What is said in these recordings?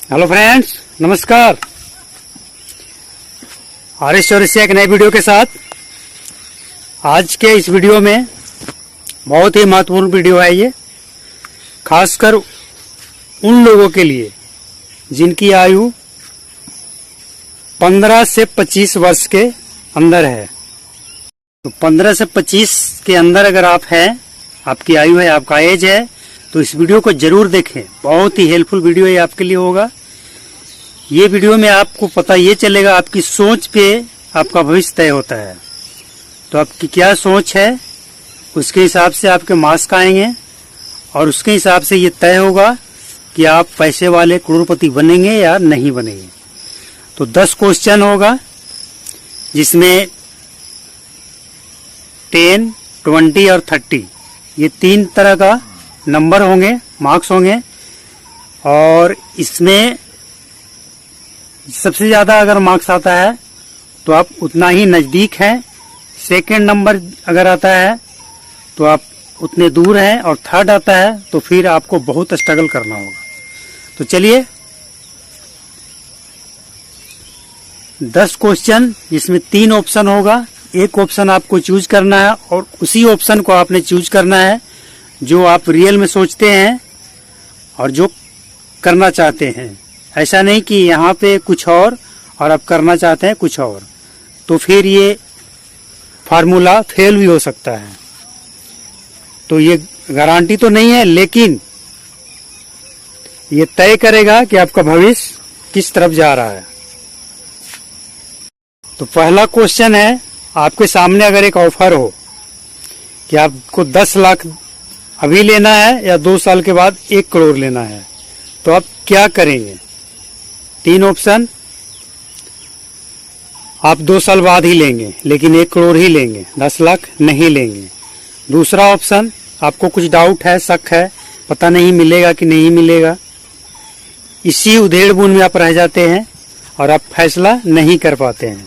Hello friends, नमस्कार। आरिश चौरसिया एक नए वीडियो के साथ। आज के इस वीडियो में बहुत ही महत्वपूर्ण वीडियो है ये, खासकर उन लोगों के लिए जिनकी आयु 15 से 25 वर्ष के अंदर है। तो 15 से 25 के अंदर अगर आप हैं, आपकी आयु है, आपका एज है, तो इस वीडियो को जरूर देखें। बहुत ही हेल्पफुल वीडियो ये आपके लिए होगा। ये वीडियो में आपको पता ये चलेगा, आपकी सोच पे आपका भविष्य तय होता है। तो आपकी क्या सोच है, उसके हिसाब से आपके मार्क्स आएंगे और उसके हिसाब से ये तय होगा कि आप पैसे वाले करोड़पति बनेंगे या नहीं बनेंगे। तो 10 क्वेश्चन होगा, जिसमें 10, 20 और 30 ये 3 तरह का नंबर होंगे, मार्क्स होंगे। और इसमें सबसे ज्यादा अगर मार्क्स आता है तो आप उतना ही नजदीक हैं। सेकंड नंबर अगर आता है तो आप उतने दूर हैं, और थर्ड आता है तो फिर आपको बहुत स्ट्रगल करना होगा। तो चलिए, 10 क्वेश्चन, जिसमें 3 ऑप्शन होगा। एक ऑप्शन आपको चूज करना है और उसी ऑप्शन को आपने चूज करना है जो आप रियल में सोचते हैं और जो करना चाहते हैं। ऐसा नहीं कि यहाँ पे कुछ और आप करना चाहते हैं कुछ और, तो फिर ये फार्मूला फेल भी हो सकता है। तो ये गारंटी तो नहीं है, लेकिन ये तय करेगा कि आपका भविष्य किस तरफ जा रहा है। तो पहला क्वेश्चन है, आपके सामने अगर एक ऑफर हो कि आपको 10 लाख अभी लेना है या 2 साल के बाद 1 करोड़ लेना है, तो आप क्या करेंगे? 3 ऑप्शन। आप 2 साल बाद ही लेंगे, लेकिन 1 करोड़ ही लेंगे, 10 लाख नहीं लेंगे। दूसरा ऑप्शन, आपको कुछ डाउट है, शक है, पता नहीं मिलेगा कि नहीं मिलेगा। इसी उधेड़-बुन में आप रह जाते हैं और आप फैसला नहीं कर पाते हैं।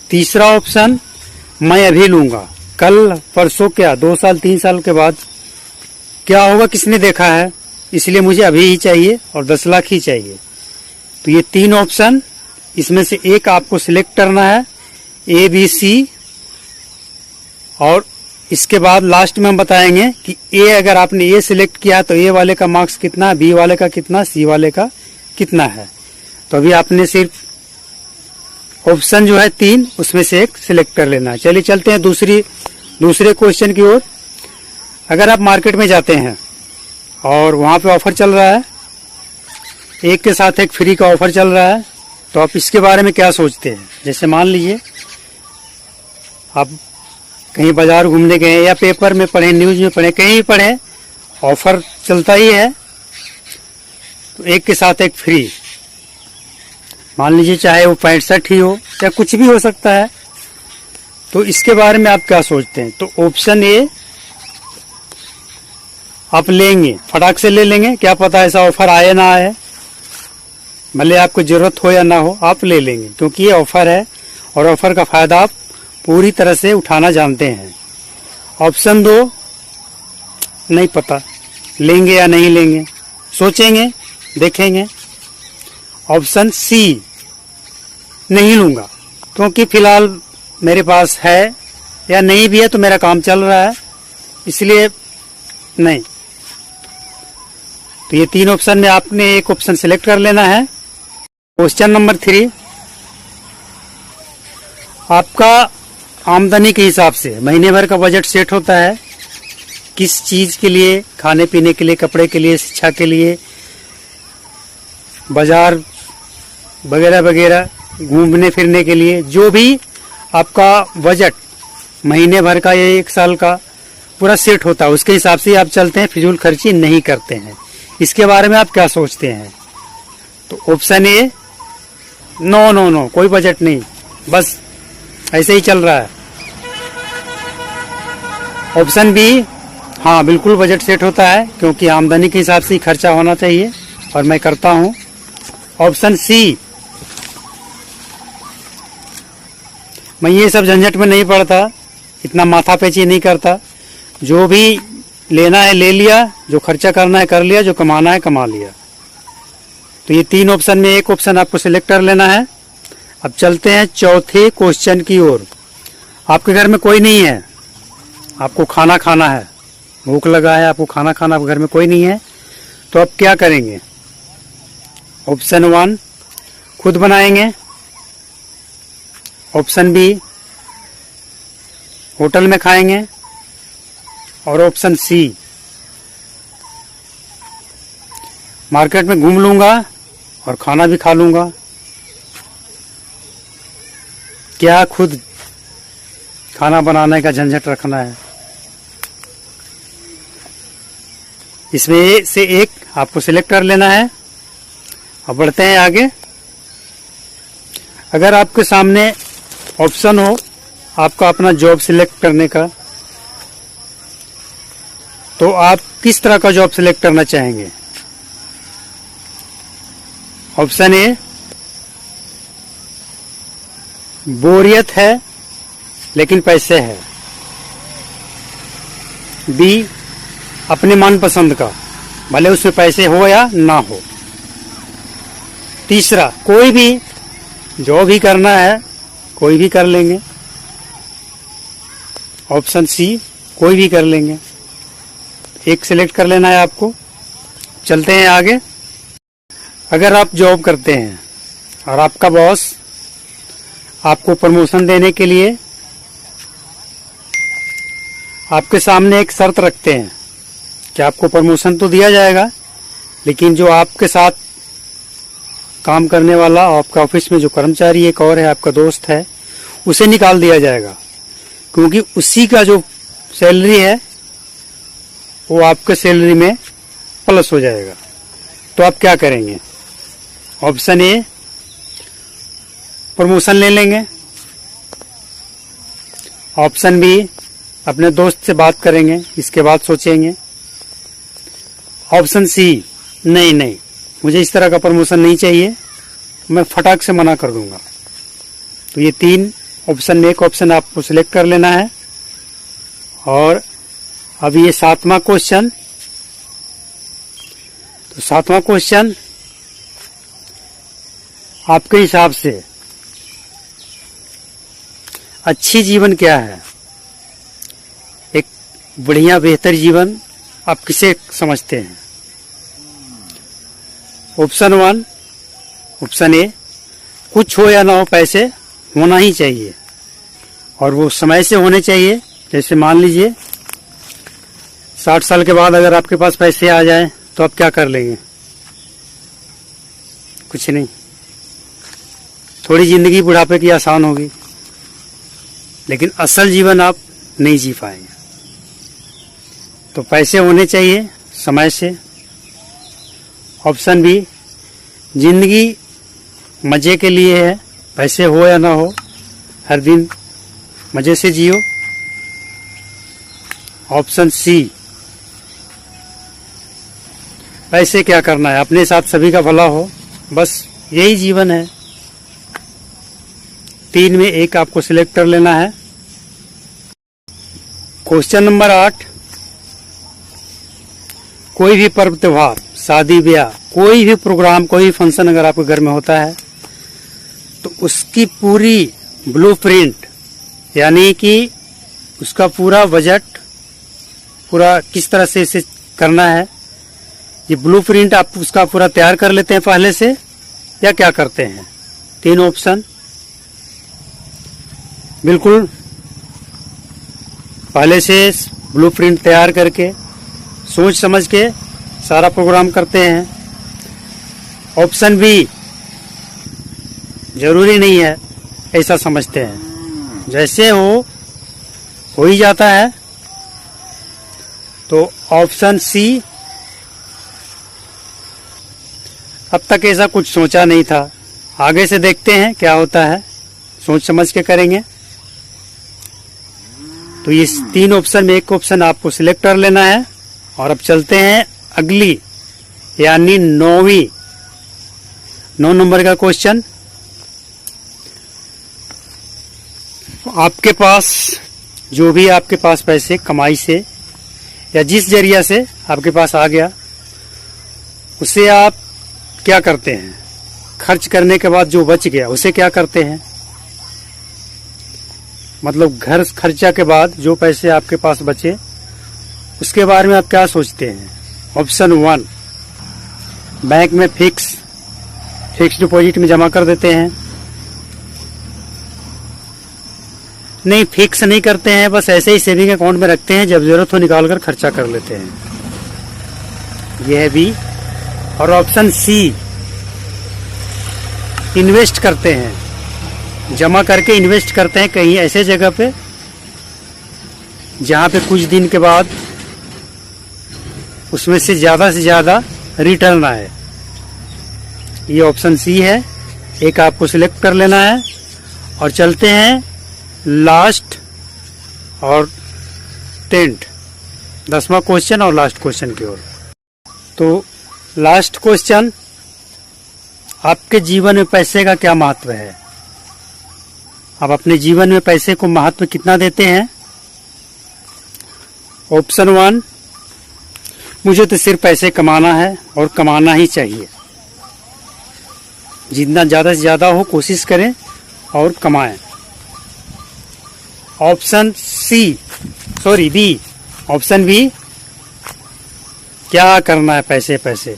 तीसरा ऑप्शन, मैं अभी लूंगा, कल परसों क्या, 2 साल 3 साल के बाद क्या होगा किसने देखा है, इसलिए मुझे अभी ही चाहिए और 10 लाख ही चाहिए। तो ये 3 ऑप्शन, इसमें से एक आपको सिलेक्ट करना है, ए, बी, सी। और इसके बाद लास्ट में हम बताएंगे कि ए, अगर आपने ए सिलेक्ट किया तो ए वाले का मार्क्स कितना है, बी वाले का कितना, सी वाले का कितना है। तो अभी आपने सिर्फ ऑप्शन जो है 3, उसमें से एक सिलेक्ट कर लेना है। चलिए चलते हैं दूसरे क्वेश्चन की ओर। अगर आप मार्केट में जाते हैं और वहां पे ऑफर चल रहा है, एक के साथ एक फ्री का ऑफर चल रहा है, तो आप इसके बारे में क्या सोचते हैं? जैसे मान लीजिए आप कहीं बाजार घूमने गए या पेपर में पढ़े, न्यूज में पढ़े, कहीं भी पढ़े, ऑफर चलता ही है, तो एक के साथ एक फ्री। मान लीजिए चाहे वो 65 ही हो या कुछ भी हो सकता है। तो इसके बारे में आप क्या सोचते हैं? तो ऑप्शन ए आप लेंगे, फटाक से ले लेंगे, क्या पता ऐसा ऑफर आए ना आए, भले आपको जरूरत हो या ना हो, आप ले लेंगे, क्योंकि ये ऑफर है और ऑफर का फायदा आप पूरी तरह से उठाना जानते हैं। ऑप्शन 2, नहीं पता लेंगे या नहीं लेंगे, सोचेंगे, देखेंगे। ऑप्शन सी, नहीं लूंगा, क्योंकि फिलहाल मेरे पास है, या नहीं भी है तो मेरा काम चल रहा है, इसलिए नहीं। तो ये 3 ऑप्शन में आपने एक ऑप्शन सिलेक्ट कर लेना है। क्वेश्चन नंबर 3, आपका आमदनी के हिसाब से महीने भर का बजट सेट होता है, किस चीज के लिए, खाने पीने के लिए, कपड़े के लिए, शिक्षा के लिए, बाजार वगैरह वगैरह, घूमने फिरने के लिए, जो भी आपका बजट महीने भर का या 1 साल का पूरा सेट होता है, उसके हिसाब से आप चलते हैं, फिजूल खर्ची नहीं करते हैं। इसके बारे में आप क्या सोचते हैं? तो option A, no no no, कोई बजट नहीं, बस ऐसे ही चल रहा है। ऑप्शन बी, हाँ बिल्कुल बजट सेट होता है, क्योंकि आमदनी के हिसाब से ही खर्चा होना चाहिए और मैं करता हूं। ऑप्शन सी, मैं ये सब झंझट में नहीं पड़ता, इतना माथा पेची नहीं करता, जो भी लेना है ले लिया, जो खर्चा करना है कर लिया, जो कमाना है कमा लिया। तो ये 3 ऑप्शन में एक ऑप्शन आपको सिलेक्ट कर लेना है। अब चलते हैं चौथे क्वेश्चन की ओर। आपके घर में कोई नहीं है, आपको खाना खाना है, भूख लगा है, आपको खाना खाना, घर में कोई नहीं है, तो आप क्या करेंगे? ऑप्शन 1 खुद बनाएंगे, ऑप्शन बी होटल में खाएंगे, और ऑप्शन सी मार्केट में घूम लूंगा और खाना भी खा लूंगा। क्या खुद खाना बनाने का झंझट रखना है? इसमें से एक आपको सिलेक्ट कर लेना है। अब बढ़ते हैं आगे। अगर आपके सामने ऑप्शन हो आपका अपना जॉब सिलेक्ट करने का, तो आप किस तरह का जॉब सिलेक्ट करना चाहेंगे? ऑप्शन ए बोरियत है लेकिन पैसे है, बी अपने मनपसंद का भले उसमें पैसे हो या ना हो, तीसरा कोई भी जो भी करना है कोई भी कर लेंगे, ऑप्शन सी कोई भी कर लेंगे। एक सिलेक्ट कर लेना है आपको। चलते हैं आगे। अगर आप जॉब करते हैं और आपका बॉस आपको प्रमोशन देने के लिए आपके सामने एक शर्त रखते हैं कि आपको प्रमोशन तो दिया जाएगा, लेकिन जो आपके साथ काम करने वाला आपका ऑफिस में जो कर्मचारी एक और है, आपका दोस्त है, उसे निकाल दिया जाएगा, क्योंकि उसी का जो सैलरी है वो आपके सैलरी में प्लस हो जाएगा। तो आप क्या करेंगे? ऑप्शन ए प्रमोशन ले लेंगे, ऑप्शन बी अपने दोस्त से बात करेंगे, इसके बाद सोचेंगे, ऑप्शन सी नहीं मुझे इस तरह का प्रमोशन नहीं चाहिए, मैं फटाक से मना कर दूंगा। तो ये 3 ऑप्शन में एक ऑप्शन आपको सिलेक्ट कर लेना है। और अब ये 7वां क्वेश्चन। तो 7वां क्वेश्चन आपके हिसाब से अच्छी जीवन क्या है? एक बढ़िया बेहतर जीवन आप किसे समझते हैं? ऑप्शन 1 ऑप्शन ए कुछ हो या ना हो पैसे होना ही चाहिए, और वो समय से होने चाहिए। जैसे मान लीजिए 60 साल के बाद अगर आपके पास पैसे आ जाए तो आप क्या कर लेंगे? कुछ नहीं, थोड़ी जिंदगी बुढ़ापे की आसान होगी, लेकिन असल जीवन आप नहीं जी पाएंगे। तो पैसे होने चाहिए समय से। ऑप्शन बी जिंदगी मजे के लिए है, पैसे हो या ना हो हर दिन मजे से जियो। ऑप्शन सी पैसे क्या करना है, अपने साथ सभी का भला हो, बस यही जीवन है। 3 में एक आपको सिलेक्ट कर लेना है। Question number 8। कोई भी पर्व त्योहार, शादी ब्याह, कोई भी प्रोग्राम, कोई भी फंक्शन अगर आपके घर में होता है तो उसकी पूरी ब्लूप्रिंट, यानी कि उसका पूरा बजट, पूरा किस तरह से इसे करना है, ये ब्लूप्रिंट आप उसका पूरा तैयार कर लेते हैं पहले से, या क्या करते हैं? 3 ऑप्शन। बिल्कुल पहले से ब्लूप्रिंट तैयार करके सोच समझ के सारा प्रोग्राम करते हैं। ऑप्शन बी जरूरी नहीं है, ऐसा समझते हैं, जैसे हो ही जाता है। तो ऑप्शन सी अब तक ऐसा कुछ सोचा नहीं था, आगे से देखते हैं क्या होता है, सोच समझ के करेंगे। तो ये 3 ऑप्शन में एक ऑप्शन आपको सिलेक्ट कर लेना है। और अब चलते हैं अगली, यानी 9 नंबर का क्वेश्चन। आपके पास जो भी आपके पास पैसे कमाई से या जिस जरिया से आपके पास आ गया, उसे आप क्या करते हैं? खर्च करने के बाद जो बच गया उसे क्या करते हैं? मतलब घर खर्चा के बाद जो पैसे आपके पास बचे उसके बारे में आप क्या सोचते हैं? ऑप्शन 1, बैंक में फिक्स डिपॉजिट में जमा कर देते हैं। नहीं, फिक्स नहीं करते हैं, बस ऐसे ही सेविंग अकाउंट में रखते हैं, जब जरूरत हो निकाल कर खर्चा कर लेते हैं। यह है बी। और ऑप्शन सी, इन्वेस्ट करते हैं, जमा करके इन्वेस्ट करते हैं कहीं ऐसे जगह पे जहां पे कुछ दिन के बाद उसमें से ज्यादा रिटर्न आए। ये ऑप्शन सी है। एक आपको सिलेक्ट कर लेना है और चलते हैं लास्ट और 10वां क्वेश्चन और लास्ट क्वेश्चन की ओर। तो लास्ट क्वेश्चन, आपके जीवन में पैसे का क्या महत्व है? आप अपने जीवन में पैसे को महत्व कितना देते हैं? ऑप्शन 1, मुझे तो सिर्फ पैसे कमाना है और कमाना ही चाहिए। जितना ज्यादा से ज्यादा हो कोशिश करें और कमाएं। ऑप्शन बी, ऑप्शन बी, क्या करना है पैसे,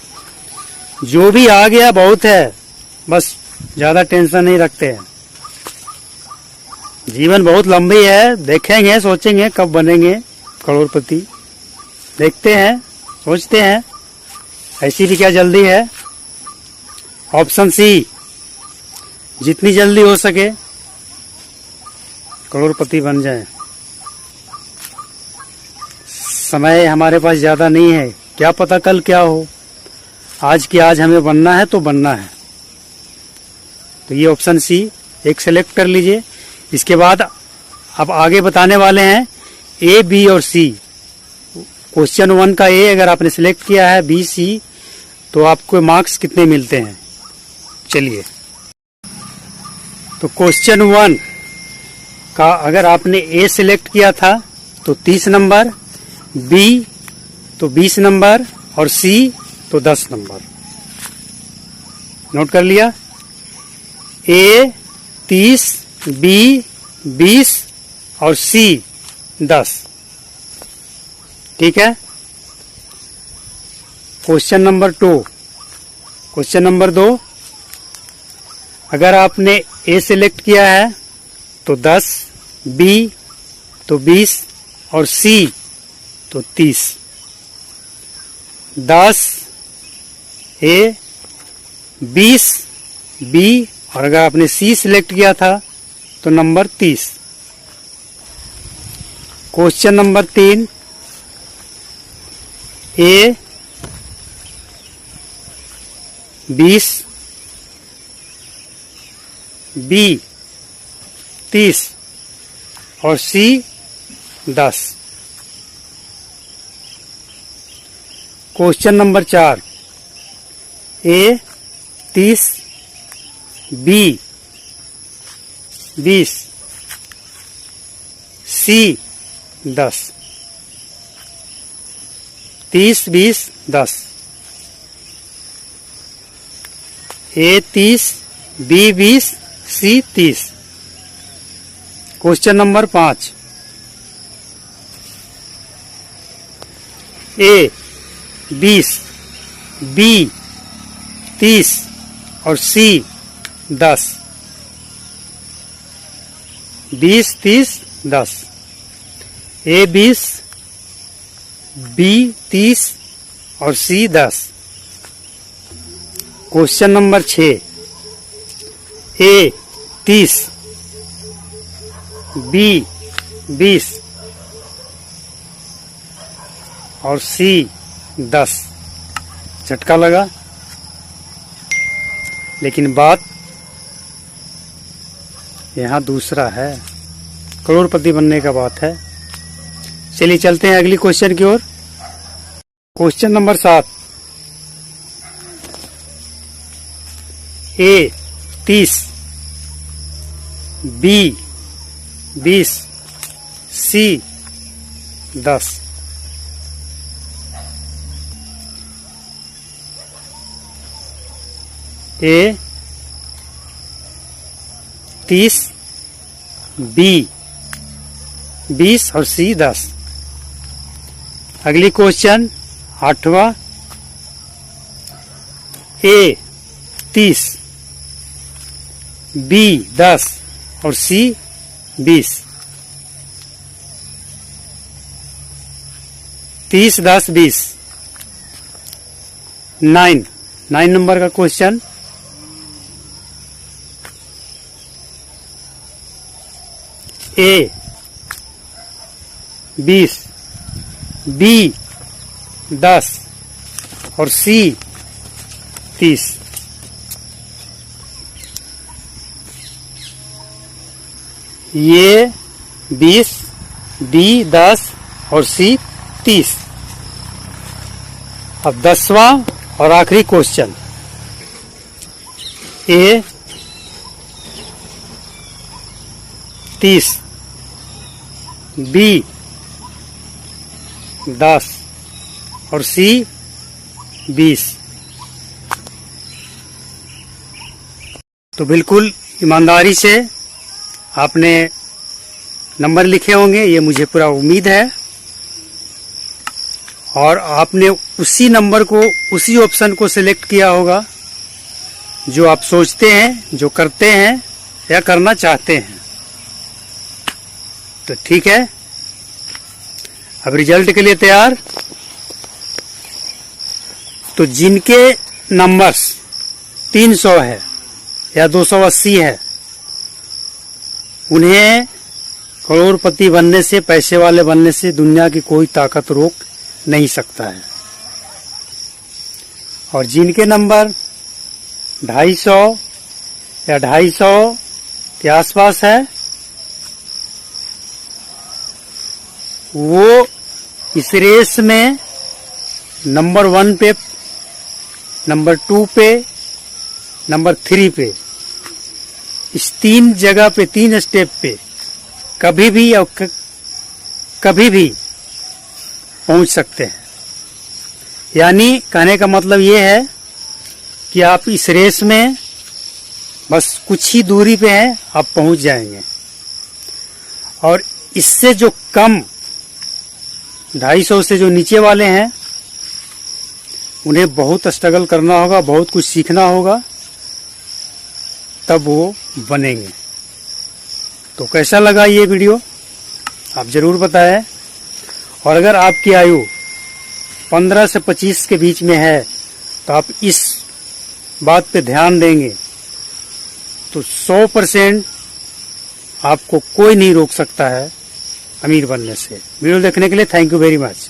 जो भी आ गया बहुत है, बस ज्यादा टेंशन नहीं रखते हैं। जीवन बहुत लंबी है, देखेंगे सोचेंगे कब बनेंगे करोड़पति, देखते हैं सोचते हैं, ऐसी भी क्या जल्दी है। ऑप्शन सी, जितनी जल्दी हो सके करोड़पति बन जाए। समय हमारे पास ज्यादा नहीं है, क्या पता कल क्या हो। आज की आज हमें बनना है तो बनना है। तो ये ऑप्शन सी एक सेलेक्ट कर लीजिए। इसके बाद अब आगे बताने वाले हैं ए, बी और सी। क्वेश्चन 1 का ए अगर आपने सिलेक्ट किया है, बी, सी, तो आपको मार्क्स कितने मिलते हैं? चलिए, तो क्वेश्चन 1 का अगर आपने ए सिलेक्ट किया था तो 30 नंबर, बी तो 20 नंबर और सी तो 10 नंबर। नोट कर लिया? ए 30, बी 20 और सी 10। ठीक है। क्वेश्चन नंबर 2, क्वेश्चन नंबर 2, अगर आपने ए सिलेक्ट किया है तो 10, बी तो 20 और सी तो 30। 10 ए, 20 बी, और अगर आपने सी सिलेक्ट किया था तो नंबर 30। क्वेश्चन नंबर 3, ए 20, बी 30 और सी 10। क्वेश्चन नंबर 4, ए 30, बी 20, सी 10। 30, 20, 10। ए 30, बी 20, सी 30। क्वेश्चन नंबर 5, ए 20, बी 30 और सी 10। 20, 30, 10। ए 20, बी 30 और सी 10। क्वेश्चन नंबर 6, ए 30, बी 20 और सी 10। झटका लगा, लेकिन बात यहाँ दूसरा है, करोड़पति बनने का बात है। चलिए चलते हैं अगली क्वेश्चन की ओर। क्वेश्चन नंबर 7, ए 30, बी 20, सी 10। ए 30, बी 20 और सी 10। अगली क्वेश्चन 8वां, ए 30, बी 10 और सी 20। 30, 10, 20। 9 नंबर का क्वेश्चन, ए 20, बी 10 और सी 30। ये 20, बी 10 और सी 30। अब 10वां और आखिरी क्वेश्चन, ए 30, बी 10 और सी 20। तो बिल्कुल ईमानदारी से आपने नंबर लिखे होंगे, ये मुझे पूरा उम्मीद है। और आपने उसी नंबर को, उसी ऑप्शन को सिलेक्ट किया होगा जो आप सोचते हैं, जो करते हैं या करना चाहते हैं। तो ठीक है, अब रिजल्ट के लिए तैयार। तो जिनके नंबर्स 300 है या 280 है, उन्हें करोड़पति बनने से, पैसे वाले बनने से दुनिया की कोई ताकत रोक नहीं सकता है। और जिनके नंबर 250 या 250 के आसपास है, वो इस रेस में नंबर 1 पे, नंबर 2 पे, नंबर 3 पे, इस 3 जगह पे, 3 स्टेप पे कभी भी और कभी भी पहुंच सकते हैं। यानी कहने का मतलब ये है कि आप इस रेस में बस कुछ ही दूरी पे हैं, आप पहुंच जाएंगे। और इससे जो कम 250 से जो नीचे वाले हैं, उन्हें बहुत स्ट्रगल करना होगा, बहुत कुछ सीखना होगा, तब वो बनेंगे। तो कैसा लगा ये वीडियो आप जरूर बताएं। और अगर आपकी आयु 15 से 25 के बीच में है, तो आप इस बात पे ध्यान देंगे तो 100% आपको कोई नहीं रोक सकता है अमीर बनने से। वीडियो देखने के लिए थैंक यू वेरी मच।